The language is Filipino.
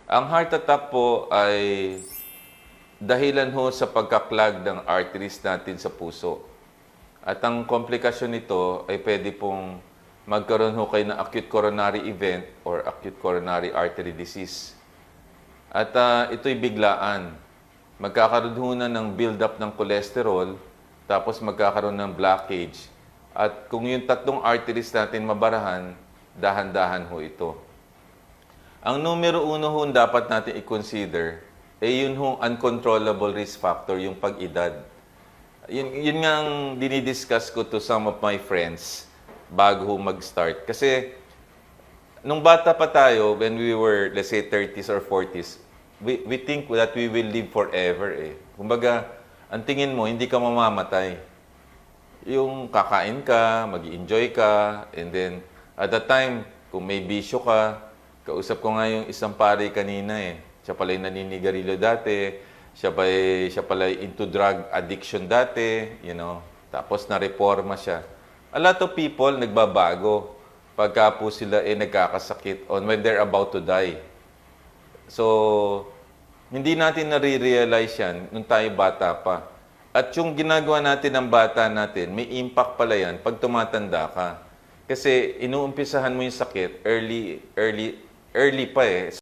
Ang heart attack po ay dahilan ho sa pagkaklag ng arteries natin sa puso. At ang komplikasyon nito ay pwede pong magkaroon ho kayo ng acute coronary event or acute coronary artery disease. At ito'y biglaan. Magkakaroon ho na ng build-up ng cholesterol, tapos magkakaroon ng blockage. At kung yung tatlong arteries natin mabarahan, dahan-dahan ho ito. Ang numero uno ho dapat natin i-consider ay yun hong uncontrollable risk factor, yung pag-edad. Yun nga ang dinidiscuss ko to some of my friends bago ho mag-start. Kasi nung bata pa tayo, when we were, let's say, 30s or 40s, we think that we will live forever eh. Kumbaga, ang tingin mo, hindi ka mamamatay. Yung kakain ka, mag-enjoy ka, and then, at that time, kung may bisyo ka, kausap ko nga yung isang pare kanina eh. Siya pala yung naninigarilyo dati, siya pala into drug addiction dati, you know. Tapos na-reforma siya. A lot of people nagbabago pagka po sila nagkakasakit on when they're about to die. So, hindi natin nare-realize yan nung tayo bata pa. At yung ginagawa natin ng bata natin, may impact pala yan pag tumatanda ka. Kasi inuumpisahan mo yung sakit early pa eh.